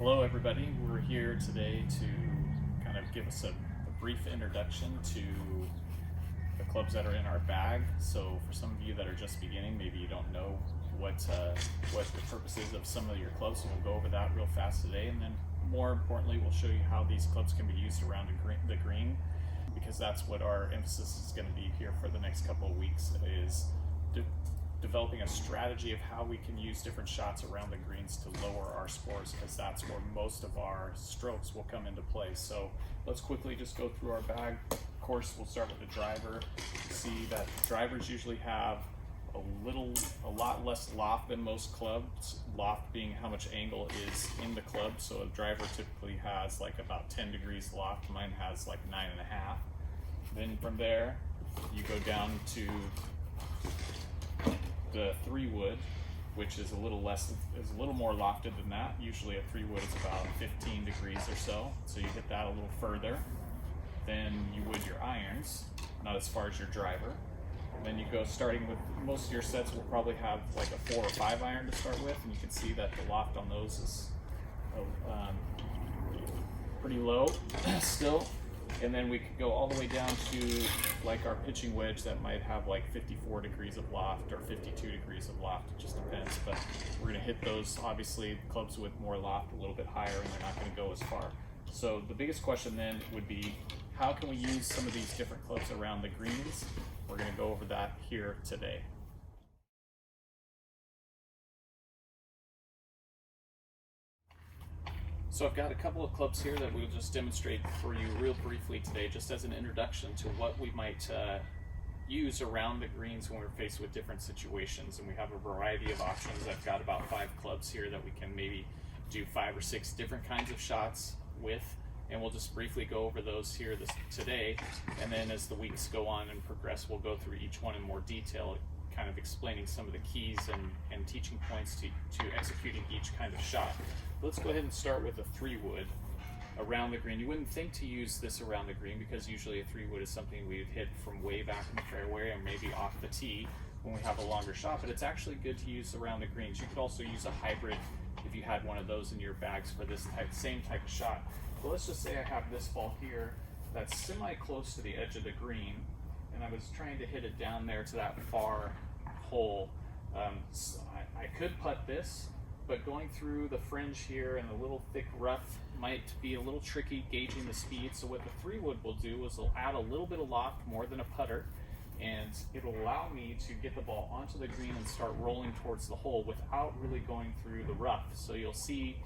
Hello everybody, we're here today to kind of give us a brief introduction to the clubs that are in our bag. So for some of you that are just beginning, maybe you don't know what the purpose is of some of your clubs, so we'll go over that real fast today, and then more importantly we'll show you how these clubs can be used around the green, because that's what our emphasis is going to be here for the next couple of weeks, is developing a strategy of how we can use different shots around the greens to lower our scores, because that's where most of our strokes will come into play. So let's quickly just go through our bag. Of course, we'll start with the driver. See that drivers usually have a lot less loft than most clubs. Loft being how much angle is in the club. So a driver typically has like about 10 degrees loft. Mine has like 9.5. Then from there, you go down to the 3-wood, which is a little more lofted than that. Usually a 3-wood is about 15 degrees or so. So you hit that a little further. Then you wood your irons, not as far as your driver. And then you go, starting with most of your sets will probably have like a 4 or 5 iron to start with, and you can see that the loft on those is pretty low still. And then we could go all the way down to like our pitching wedge that might have like 54 degrees of loft or 52 degrees of loft, it just depends. But we're gonna hit those, obviously clubs with more loft a little bit higher, and they're not gonna go as far. So the biggest question then would be, how can we use some of these different clubs around the greens? We're gonna go over that here today. So I've got a couple of clubs here that we'll just demonstrate for you real briefly today, just as an introduction to what we might use around the greens when we're faced with different situations. And we have a variety of options. I've got about 5 clubs here that we can maybe do 5 or 6 different kinds of shots with, and we'll just briefly go over those here today. And then as the weeks go on and progress, we'll go through each one in more detail, kind of explaining some of the keys and teaching points to executing each kind of shot. Let's go ahead and start with a 3-wood around the green. You wouldn't think to use this around the green, because usually a 3-wood is something we would hit from way back in the fairway or maybe off the tee when we have a longer shot, but it's actually good to use around the greens. You could also use a hybrid if you had one of those in your bags for this same type of shot. But let's just say I have this ball here that's semi-close to the edge of the green, and I was trying to hit it down there to that far hole. So I could putt this, but going through the fringe here and the little thick rough might be a little tricky gauging the speed. So what the 3-wood will do is it'll add a little bit of loft more than a putter, and it'll allow me to get the ball onto the green and start rolling towards the hole without really going through the rough. So you'll see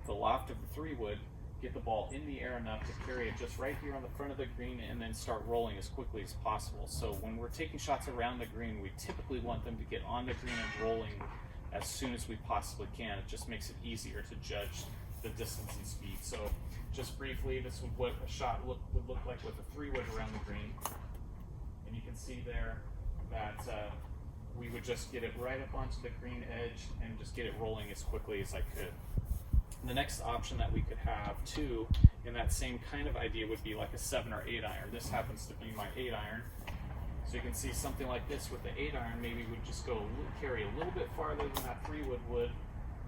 the loft of the 3-wood get the ball in the air enough to carry it just right here on the front of the green and then start rolling as quickly as possible. So when we're taking shots around the green, we typically want them to get on the green and rolling as soon as we possibly can. It just makes it easier to judge the distance and speed. So just briefly, this is what a shot would look like with a 3-wood around the green. And you can see there that we would just get it right up onto the green edge and just get it rolling as quickly as I could. The next option that we could have too, in that same kind of idea, would be like a 7 or 8 iron. This happens to be my 8 iron. So you can see something like this with the 8 iron maybe would just carry a little bit farther than that 3-wood would,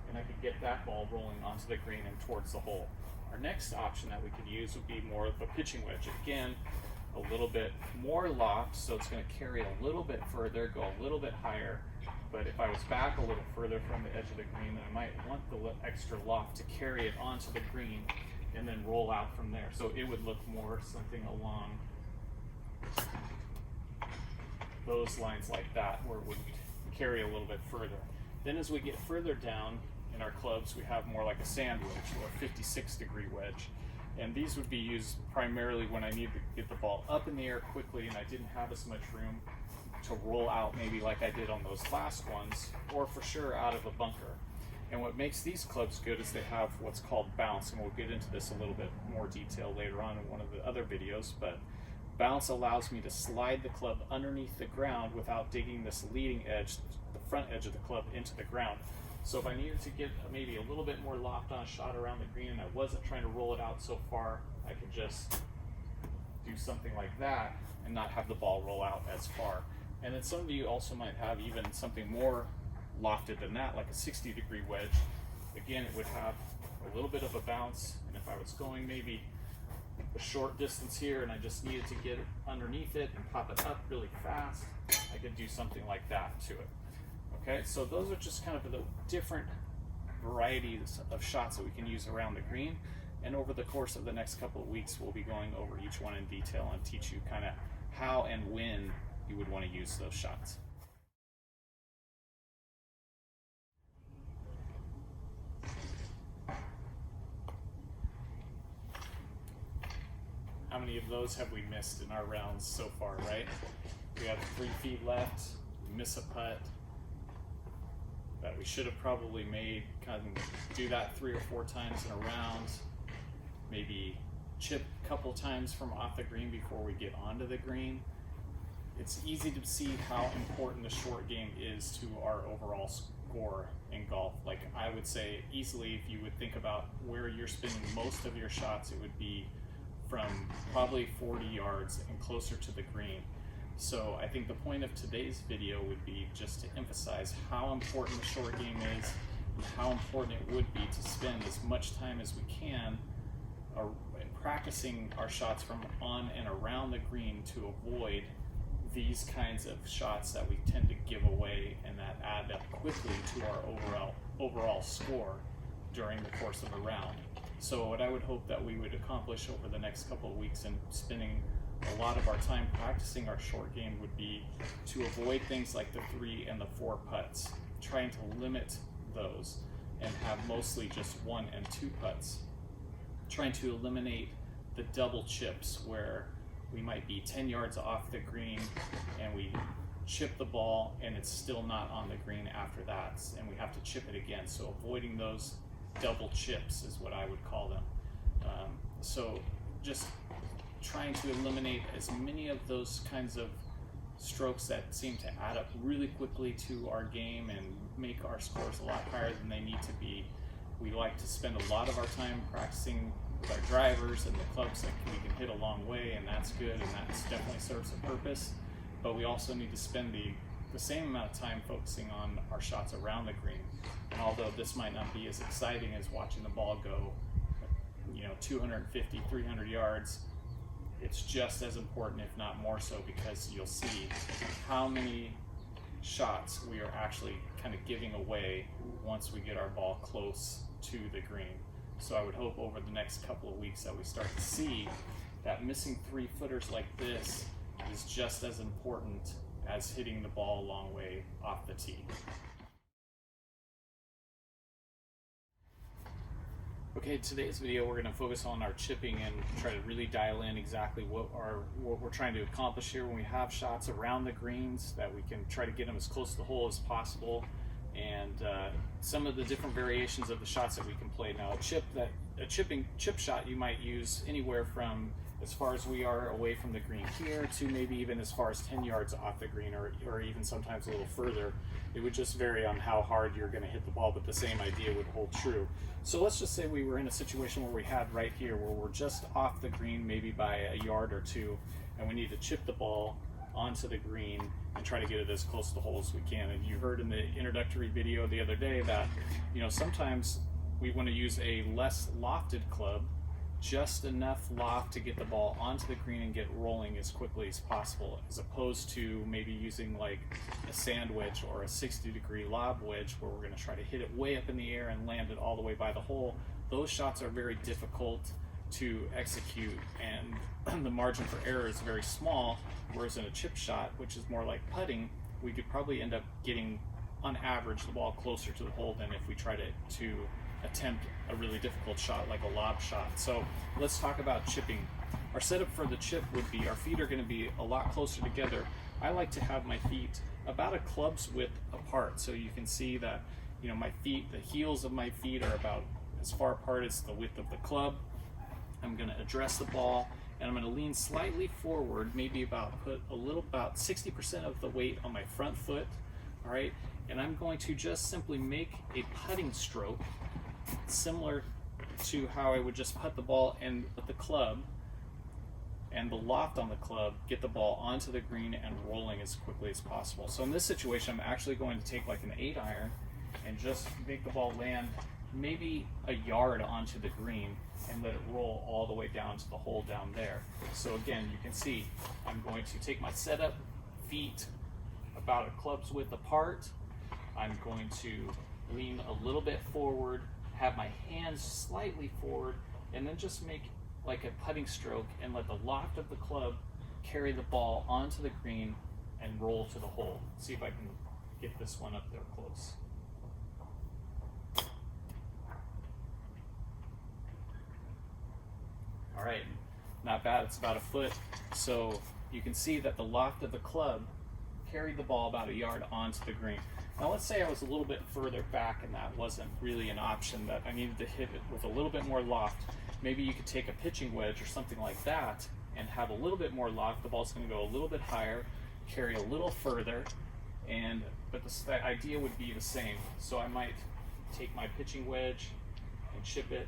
and I could get that ball rolling onto the green and towards the hole. Our next option that we could use would be more of a pitching wedge. Again, a little bit more loft, so it's going to carry a little bit further, go a little bit higher. But if I was back a little further from the edge of the green, then I might want the extra loft to carry it onto the green and then roll out from there. So it would look more something along those lines like that, where it would carry a little bit further. Then as we get further down in our clubs, we have more like a sand wedge or a 56-degree wedge. And these would be used primarily when I need to get the ball up in the air quickly and I didn't have as much room to roll out, maybe like I did on those last ones, or for sure out of a bunker. And what makes these clubs good is they have what's called bounce, and we'll get into this a little bit more detail later on in one of the other videos. But bounce allows me to slide the club underneath the ground without digging this leading edge, the front edge of the club, into the ground. So if I needed to get maybe a little bit more loft on a shot around the green and I wasn't trying to roll it out so far, I could just do something like that and not have the ball roll out as far. And then some of you also might have even something more lofted than that, like a 60-degree wedge. Again, it would have a little bit of a bounce, and if I was going maybe a short distance here and I just needed to get underneath it and pop it up really fast, I could do something like that to it. Okay, so those are just kind of the different varieties of shots that we can use around the green. And over the course of the next couple of weeks, we'll be going over each one in detail and teach you kind of how and when you would want to use those shots. How many of those have we missed in our rounds so far, right? We have 3 feet left, we miss a putt that we should have probably made, kind of do that 3 or 4 times in a round, maybe chip a couple times from off the green before we get onto the green. It's easy to see how important the short game is to our overall score in golf. Like, I would say easily, if you would think about where you're spending most of your shots, it would be from probably 40 yards and closer to the green. So I think the point of today's video would be just to emphasize how important the short game is and how important it would be to spend as much time as we can practicing our shots from on and around the green to avoid these kinds of shots that we tend to give away and that add up quickly to our overall score during the course of a round. So what I would hope that we would accomplish over the next couple of weeks and spending a lot of our time practicing our short game would be to avoid things like the 3 and the 4 putts, trying to limit those and have mostly just 1 and 2 putts, trying to eliminate the double chips where we might be 10 yards off the green and we chip the ball and it's still not on the green after that, and we have to chip it again. So avoiding those double chips is what I would call them. So just trying to eliminate as many of those kinds of strokes that seem to add up really quickly to our game and make our scores a lot higher than they need to be. We like to spend a lot of our time practicing with our drivers and the clubs that we can hit a long way, and that's good, and that definitely serves a purpose. But we also need to spend the same amount of time focusing on our shots around the green. And although this might not be as exciting as watching the ball go, 250, 300 yards, it's just as important, if not more so, because you'll see how many shots we are actually kind of giving away once we get our ball close to the green. So I would hope over the next couple of weeks that we start to see that missing 3-footers like this is just as important as hitting the ball a long way off the tee. Okay, today's video we're going to focus on our chipping and try to really dial in exactly what we're trying to accomplish here when we have shots around the greens, that we can try to get them as close to the hole as possible, and some of the different variations of the shots that we can play. Now, a chip shot you might use anywhere from as far as we are away from the green here to maybe even as far as 10 yards off the green, or even sometimes a little further. It would just vary on how hard you're going to hit the ball, but the same idea would hold true. So let's just say we were in a situation where we had right here where we're just off the green maybe by a yard or two, and we need to chip the ball onto the green and try to get it as close to the hole as we can. And you heard in the introductory video the other day that sometimes we want to use a less lofted club, just enough loft to get the ball onto the green and get rolling as quickly as possible, as opposed to maybe using like a sand wedge or a 60-degree lob wedge where we're going to try to hit it way up in the air and land it all the way by the hole. Those shots are very difficult to execute, and the margin for error is very small, whereas in a chip shot, which is more like putting, we could probably end up getting, on average, the ball closer to the hole than if we try to attempt a really difficult shot like a lob shot. So let's talk about chipping. Our setup for the chip would be, our feet are going to be a lot closer together. I like to have my feet about a club's width apart, so you can see that my feet, the heels of my feet are about as far apart as the width of the club. I'm going to address the ball, and I'm going to lean slightly forward, maybe about 60% of the weight on my front foot. All right, and I'm going to just simply make a putting stroke similar to how I would just putt the ball, and with the club and the loft on the club, get the ball onto the green and rolling as quickly as possible. So in this situation, I'm actually going to take like an 8-iron and just make the ball land maybe a yard onto the green and let it roll all the way down to the hole down there. So again, you can see I'm going to take my setup, feet about a club's width apart. I'm going to lean a little bit forward, have my hands slightly forward, and then just make like a putting stroke and let the loft of the club carry the ball onto the green and roll to the hole. See if I can get this one up there close. All right, not bad, it's about a foot. So you can see that the loft of the club carried the ball about a yard onto the green. Now let's say I was a little bit further back and that wasn't really an option, that I needed to hit it with a little bit more loft. Maybe you could take a pitching wedge or something like that and have a little bit more loft. The ball's gonna go a little bit higher, carry a little further, but the idea would be the same. So I might take my pitching wedge and chip it,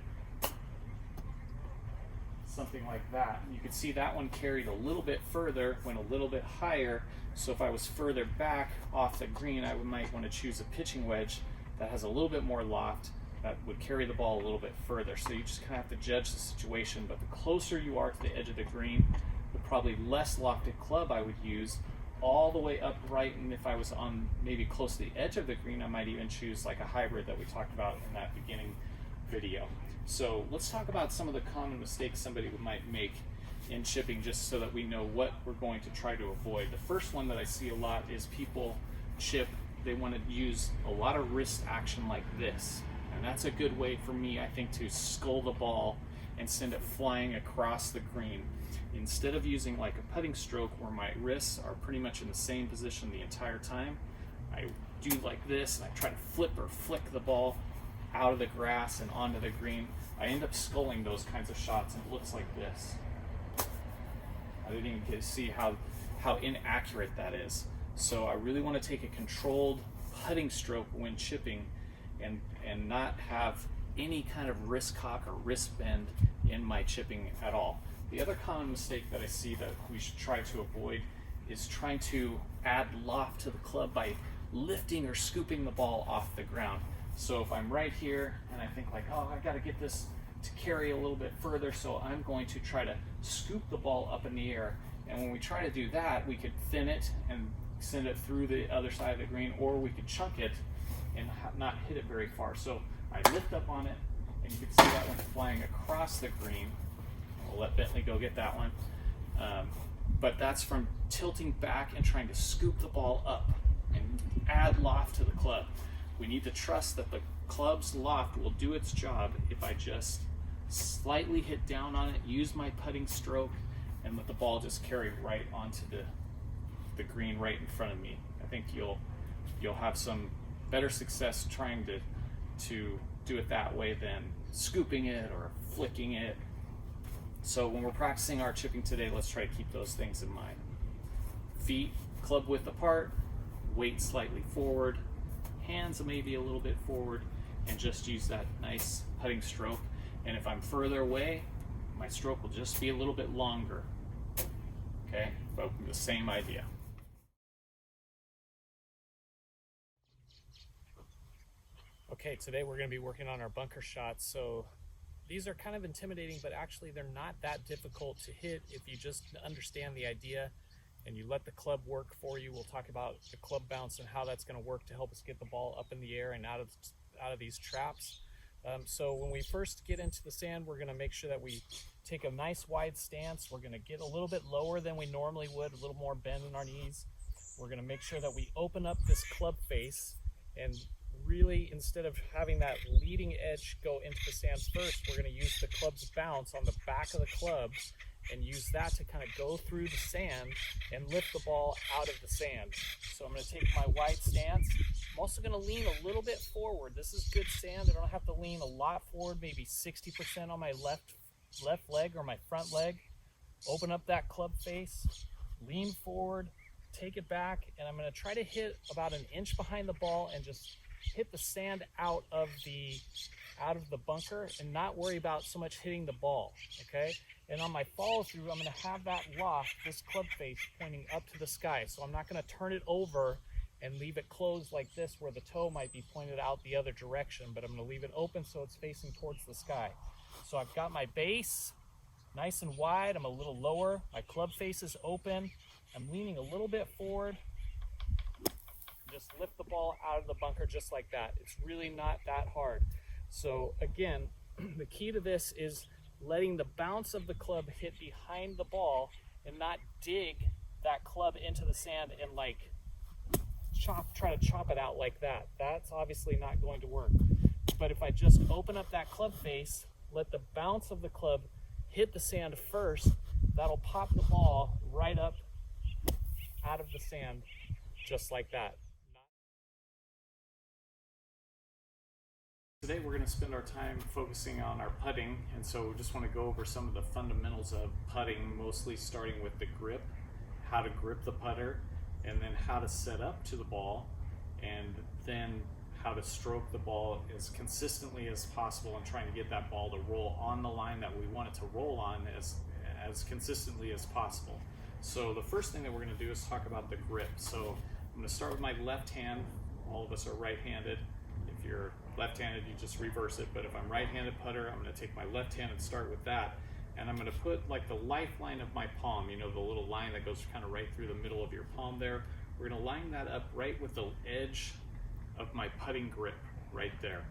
something like that. You can see that one carried a little bit further, went a little bit higher. So if I was further back off the green, I might want to choose a pitching wedge that has a little bit more loft, that would carry the ball a little bit further. So you just kind of have to judge the situation, but the closer you are to the edge of the green, the probably less lofted club I would use, all the way upright. And if I was on maybe close to the edge of the green, I might even choose like a hybrid that we talked about in that beginning video. So let's talk about some of the common mistakes somebody might make in chipping, just so that we know what we're going to try to avoid. The first one that I see a lot is people chip, they want to use a lot of wrist action like this. And that's a good way for me, I think, to skull the ball and send it flying across the green. Instead of using like a putting stroke where my wrists are pretty much in the same position the entire time, I do like this and I try to flip or flick the ball out of the grass and onto the green. I end up sculling those kinds of shots and it looks like this. I didn't even get to see how inaccurate that is. So I really want to take a controlled putting stroke when chipping and not have any kind of wrist cock or wrist bend in my chipping at all. The other common mistake that I see that we should try to avoid is trying to add loft to the club by lifting or scooping the ball off the ground. So if I'm right here and I think like, oh, I got to get this to carry a little bit further, so I'm going to try to scoop the ball up in the air. And when we try to do that, we could thin it and send it through the other side of the green, or we could chunk it and not hit it very far. So I lift up on it, and you can see that one flying across the green. I'll let Bentley go get that one. But that's from tilting back and trying to scoop the ball up and add loft to the club. We need to trust that the club's loft will do its job if I just slightly hit down on it, use my putting stroke, and let the ball just carry right onto the green right in front of me. I think you'll have some better success trying to do it that way than scooping it or flicking it. So when we're practicing our chipping today, let's try to keep those things in mind. Feet club width apart, weight slightly forward, hands maybe a little bit forward, and just use that nice putting stroke. And if I'm further away, my stroke will just be a little bit longer. Okay, but the same idea. Okay, today we're going to be working on our bunker shots. So these are kind of intimidating, but actually they're not that difficult to hit if you just understand the idea and you let the club work for you. We'll talk about the club bounce and how that's going to work to help us get the ball up in the air and out of these traps. So when we first get into the sand, we're going to make sure that we take a nice wide stance. We're going to get a little bit lower than we normally would, a little more bend in our knees. We're going to make sure that we open up this club face, and really, instead of having that leading edge go into the sand first, we're going to use the club's bounce on the back of the club and use that to kind of go through the sand and lift the ball out of the sand. So I'm going to take my wide stance. I'm also going to lean a little bit forward. This is good sand. I don't have to lean a lot forward, maybe 60% on my left leg or my front leg. Open up that club face, lean forward, take it back, and I'm going to try to hit about an inch behind the ball and just hit the sand out of the bunker and not worry about so much hitting the ball, okay? And on my follow through, I'm gonna have that loft, this club face, pointing up to the sky. So I'm not gonna turn it over and leave it closed like this where the toe might be pointed out the other direction, but I'm going to leave it open so it's facing towards the sky. So I've got my base nice and wide, I'm a little lower, my club face is open, I'm leaning a little bit forward. Just lift the ball out of the bunker just like that. It's really not that hard. So again, the key to this is letting the bounce of the club hit behind the ball and not dig that club into the sand and like try to chop it out like that. That's obviously not going to work. But if I just open up that club face, let the bounce of the club hit the sand first, that'll pop the ball right up out of the sand just like that. Today we're going to spend our time focusing on our putting, and so we just want to go over some of the fundamentals of putting, mostly starting with the grip, how to grip the putter, and then how to set up to the ball, and then how to stroke the ball as consistently as possible and trying to get that ball to roll on the line that we want it to roll on as consistently as possible. So the first thing that we're going to do is talk about the grip. So I'm going to start with my left hand. All of us are right-handed. If you're left-handed, you just reverse it, but if I'm right-handed putter, I'm going to take my left hand and start with that, and I'm going to put like the lifeline of my palm, you know, the little line that goes kind of right through the middle of your palm there. We're going to line that up right with the edge of my putting grip right there.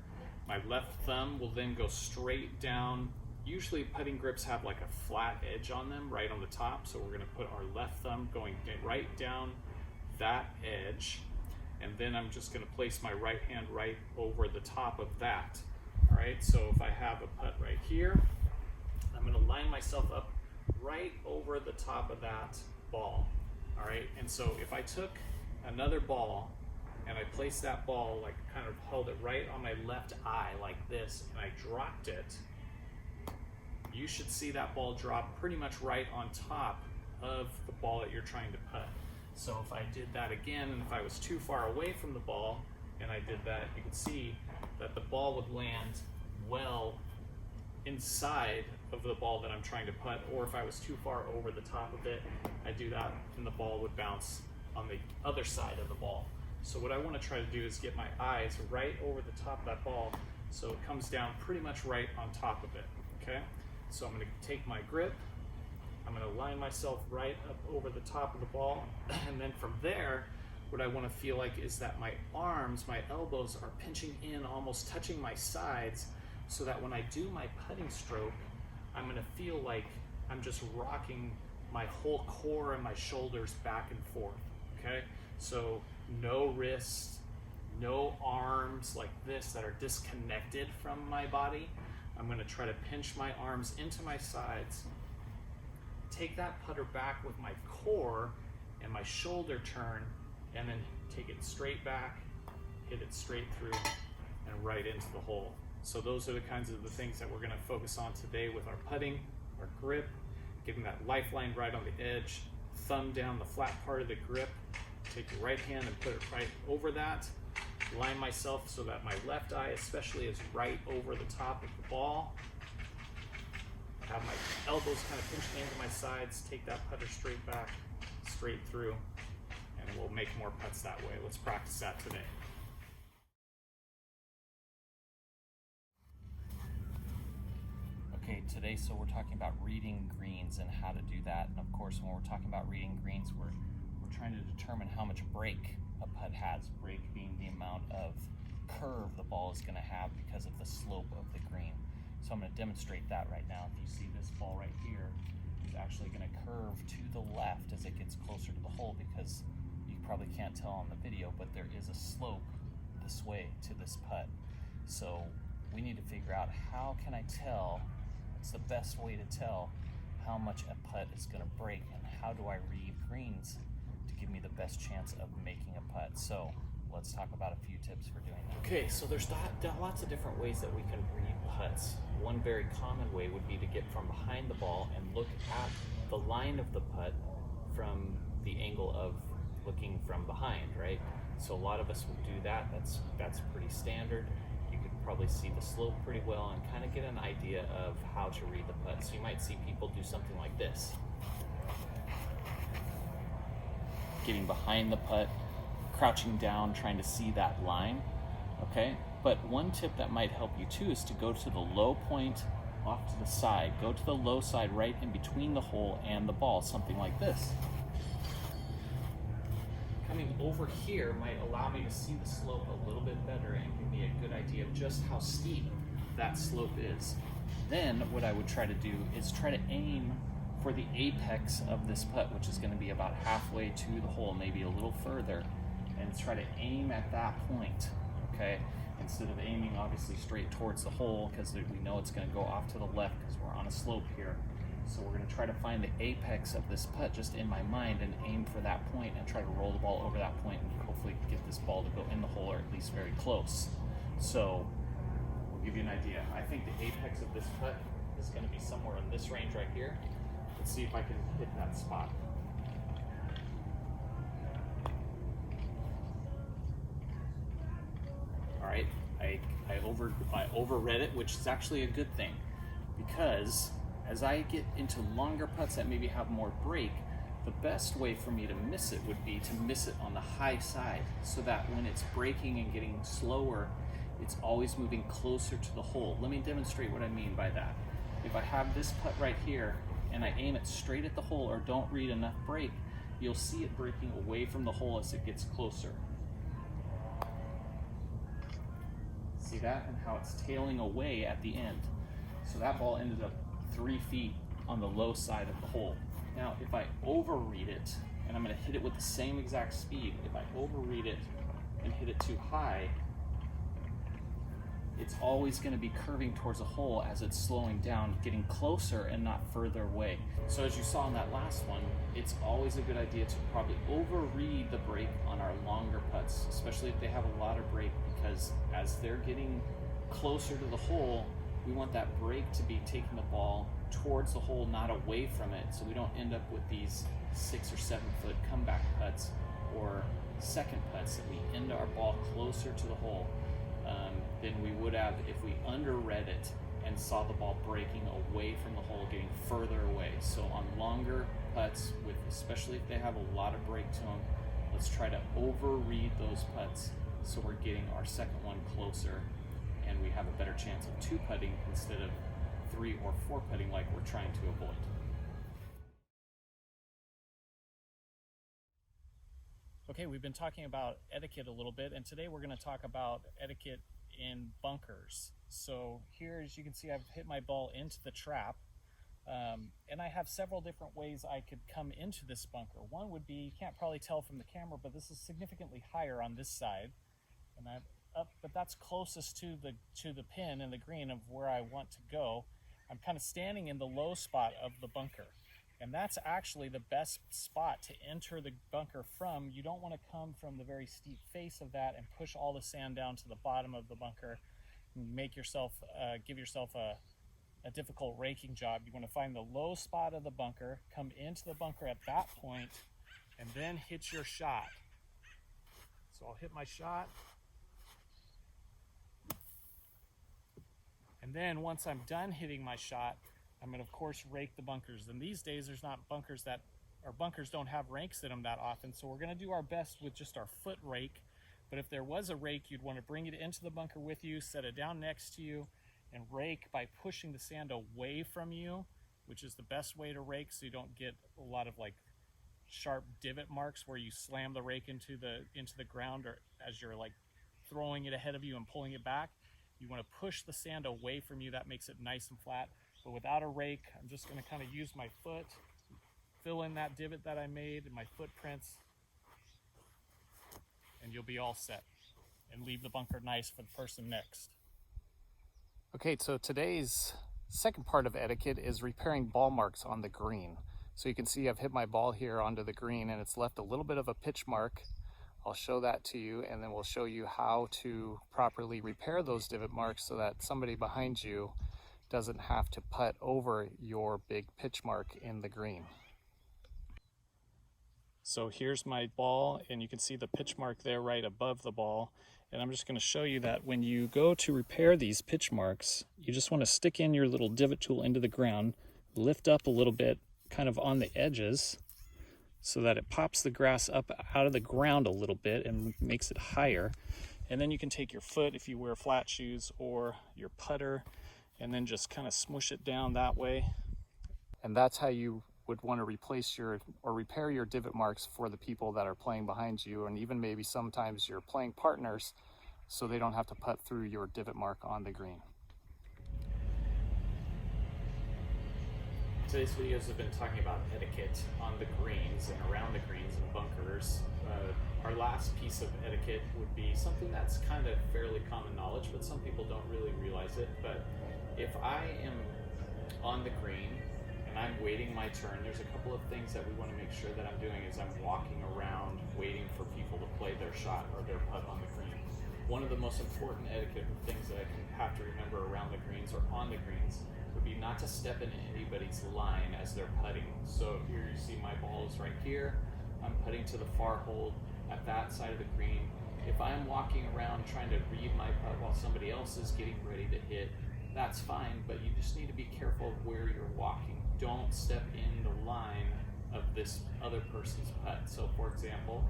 My left thumb will then go straight down. Usually putting grips have like a flat edge on them right on the top, so we're going to put our left thumb going right down that edge, and then I'm just going to place my right hand right over the top of that. All right, so if I have a putt right here, I'm going to line myself up right over the top of that ball. All right, and so if I took another ball and I placed that ball, like kind of held it right on my left eye like this, and I dropped it, you should see that ball drop pretty much right on top of the ball that you're trying to putt. So if I did that again, and if I was too far away from the ball and I did that, you can see that the ball would land well inside of the ball that I'm trying to putt, or if I was too far over the top of it, I do that and the ball would bounce on the other side of the ball. So what I want to try to do is get my eyes right over the top of that ball so it comes down pretty much right on top of it, okay? So I'm going to take my grip, I'm going to line myself right up over the top of the ball, and then from there, what I want to feel like is that my arms, my elbows are pinching in, almost touching my sides, so that when I do my putting stroke, I'm going to feel like I'm just rocking my whole core and my shoulders back and forth, okay? So no wrists, no arms like this that are disconnected from my body. I'm going to try to pinch my arms into my sides, take that putter back with my core and my shoulder turn, and then take it straight back, hit it straight through, and right into the hole. So those are the kinds of the things that we're going to focus on today with our putting, our grip, getting that lifeline right on the edge, thumb down the flat part of the grip, take your right hand and put it right over that, line myself so that my left eye especially is right over the top of the ball, have my elbows kind of pinching into my sides, take that putter straight back, straight through, and we'll make more putts that way. Let's practice that today. Okay, today so we're talking about reading greens and how to do that. And of course, when we're talking about reading greens, we're trying to determine how much break a putt has. Break being the amount of curve the ball is going to have because of the slope of the green. So I'm going to demonstrate that right now. If you see this ball right here is actually going to curve to the left as it gets closer to the hole, because you probably can't tell on the video, but there is a slope this way to this putt. So we need to figure out, how can I tell, what's the best way to tell how much a putt is going to break, and how do I read greens to give me the best chance of making a putt? So let's talk about a few tips for doing that. Okay, so there's lots of different ways that we can read putts. One very common way would be to get from behind the ball and look at the line of the putt from the angle of looking from behind, right? So a lot of us will do that. That's pretty standard. You could probably see the slope pretty well and kind of get an idea of how to read the putt. So you might see people do something like this. Getting behind the putt, crouching down, trying to see that line, okay? But one tip that might help you too is to go to the low point off to the side. Go to the low side right in between the hole and the ball, something like this. Coming over here might allow me to see the slope a little bit better and give me a good idea of just how steep that slope is. Then what I would try to do is try to aim for the apex of this putt, which is going to be about halfway to the hole, maybe a little further, and try to aim at that point, okay? Instead of aiming obviously straight towards the hole, because we know it's going to go off to the left because we're on a slope here. So we're going to try to find the apex of this putt just in my mind and aim for that point and try to roll the ball over that point and hopefully get this ball to go in the hole or at least very close. So we'll give you an idea. I think the apex of this putt is going to be somewhere in this range right here. Let's see if I can hit that spot. All right, I overread it, which is actually a good thing, because as I get into longer putts that maybe have more break, the best way for me to miss it would be to miss it on the high side, so that when it's breaking and getting slower, it's always moving closer to the hole. Let me demonstrate what I mean by that. If I have this putt right here and I aim it straight at the hole or don't read enough break, you'll see it breaking away from the hole as it gets closer. See that? And how it's tailing away at the end. So that ball ended up 3 feet on the low side of the hole. Now, if I overread it, and I'm going to hit it with the same exact speed, if I overread it and hit it too high, it's always going to be curving towards a hole as it's slowing down, getting closer and not further away. So as you saw in that last one, it's always a good idea to probably overread the break on our longer putts, especially if they have a lot of break, because as they're getting closer to the hole, we want that break to be taking the ball towards the hole, not away from it, so we don't end up with these 6 or 7 foot comeback putts or second putts that we end our ball closer to the hole than we would have if we underread it and saw the ball breaking away from the hole, getting further away. So on longer putts, especially if they have a lot of break to them, let's try to overread those putts so we're getting our second one closer and we have a better chance of 2-putting instead of 3 or 4-putting like we're trying to avoid. Okay, we've been talking about etiquette a little bit, and today we're going to talk about etiquette in bunkers. So here, as you can see, I've hit my ball into the trap, and I have several different ways I could come into this bunker. One would be, you can't probably tell from the camera, but this is significantly higher on this side, and I'm up, but that's closest to the pin and the green of where I want to go. I'm kind of standing in the low spot of the bunker. And that's actually the best spot to enter the bunker from. You don't want to come from the very steep face of that and push all the sand down to the bottom of the bunker and make yourself, give yourself a difficult raking job. You want to find the low spot of the bunker, come into the bunker at that point, and then hit your shot. So I'll hit my shot. And then once I'm done hitting my shot, I'm going to, of course, rake the bunkers. And these days, there's not bunkers bunkers don't have rakes in them that often. So we're going to do our best with just our foot rake. But if there was a rake, you'd want to bring it into the bunker with you, set it down next to you, and rake by pushing the sand away from you, which is the best way to rake so you don't get a lot of like sharp divot marks where you slam the rake into the ground, or as you're like throwing it ahead of you and pulling it back. You want to push the sand away from you. That makes it nice and flat. But without a rake, I'm just going to kind of use my foot, fill in that divot that I made and my footprints, and you'll be all set. And leave the bunker nice for the person next. Okay, so today's second part of etiquette is repairing ball marks on the green. So you can see I've hit my ball here onto the green and it's left a little bit of a pitch mark. I'll show that to you, and then we'll show you how to properly repair those divot marks so that somebody behind you doesn't have to putt over your big pitch mark in the green. So here's my ball, and you can see the pitch mark there right above the ball. And I'm just going to show you that when you go to repair these pitch marks, you just want to stick in your little divot tool into the ground, lift up a little bit, kind of on the edges, so that it pops the grass up out of the ground a little bit and makes it higher. And then you can take your foot, if you wear flat shoes, or your putter, and then just kind of smush it down that way. And that's how you would want to replace your or repair your divot marks for the people that are playing behind you, and even maybe sometimes your playing partners, so they don't have to putt through your divot mark on the green. Today's videos have been talking about etiquette on the greens and around the greens and bunkers. Our last piece of etiquette would be something that's kind of fairly common knowledge, but some people don't really realize it. But if I am on the green and I'm waiting my turn, there's a couple of things that we want to make sure that I'm doing is I'm walking around waiting for people to play their shot or their putt on the green. One of the most important etiquette things that I have to remember around the greens or on the greens would be not to step into anybody's line as they're putting. So here you see my ball is right here. I'm putting to the far hold at that side of the green. If I'm walking around trying to read my putt while somebody else is getting ready to hit, that's fine, but you just need to be careful of where you're walking. Don't step in the line of this other person's putt. So for example,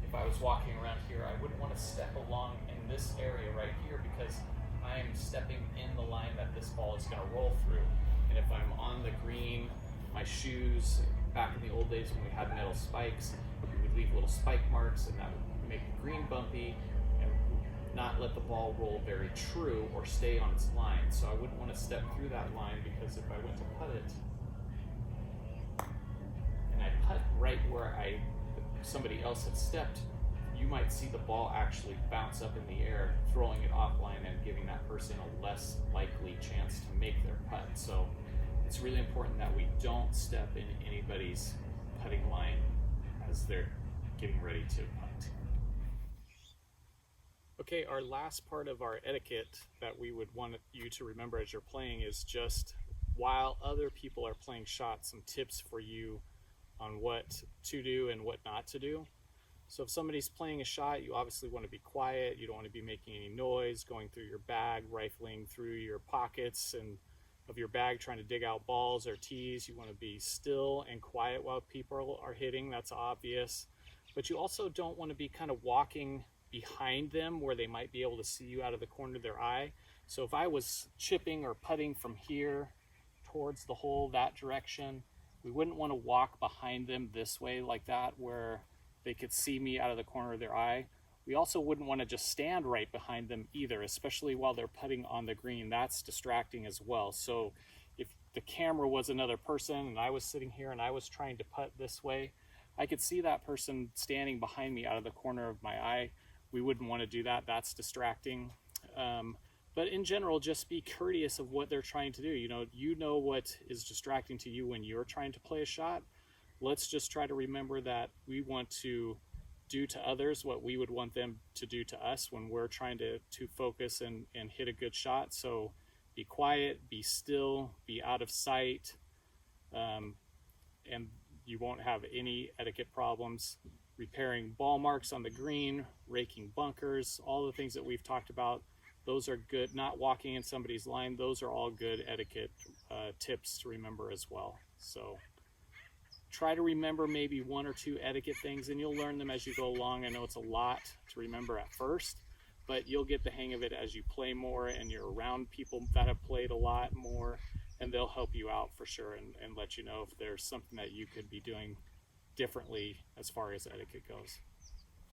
if I was walking around here, I wouldn't want to step along in this area right here because I'm stepping in the line that this ball is going to roll through. And if I'm on the green, my shoes, back in the old days when we had metal spikes, we would leave little spike marks, and that would make the green bumpy and not let the ball roll very true or stay on its line. So I wouldn't want to step through that line, because if I went to putt it and I putt right where somebody else had stepped, you might see the ball actually bounce up in the air, throwing it offline and giving that person a less likely chance to make their putt. So it's really important that we don't step in anybody's putting line as they're getting ready to putt. Okay, our last part of our etiquette that we would want you to remember as you're playing is just while other people are playing shots, some tips for you on what to do and what not to do. So if somebody's playing a shot, you obviously want to be quiet. You don't want to be making any noise, going through your bag, rifling through your pockets and of your bag, trying to dig out balls or tees. You want to be still and quiet while people are hitting. That's obvious. But you also don't want to be kind of walking behind them where they might be able to see you out of the corner of their eye. So if I was chipping or putting from here towards the hole that direction, we wouldn't want to walk behind them this way like that where they could see me out of the corner of their eye. We also wouldn't want to just stand right behind them either, especially while they're putting on the green. That's distracting as well. So if the camera was another person and I was sitting here and I was trying to putt this way, I could see that person standing behind me out of the corner of my eye. We wouldn't want to do that. That's distracting. But in general, just be courteous of what they're trying to do. You know what is distracting to you when you're trying to play a shot. Let's just try to remember that we want to do to others what we would want them to do to us when we're trying to focus and hit a good shot. So be quiet, be still, be out of sight, and you won't have any etiquette problems. Repairing ball marks on the green, raking bunkers, all the things that we've talked about, those are good. Not walking in somebody's line, those are all good etiquette tips to remember as well. So try to remember maybe one or two etiquette things, and you'll learn them as you go along. I know it's a lot to remember at first, but you'll get the hang of it as you play more and you're around people that have played a lot more, and they'll help you out for sure and let you know if there's something that you could be doing differently as far as etiquette goes.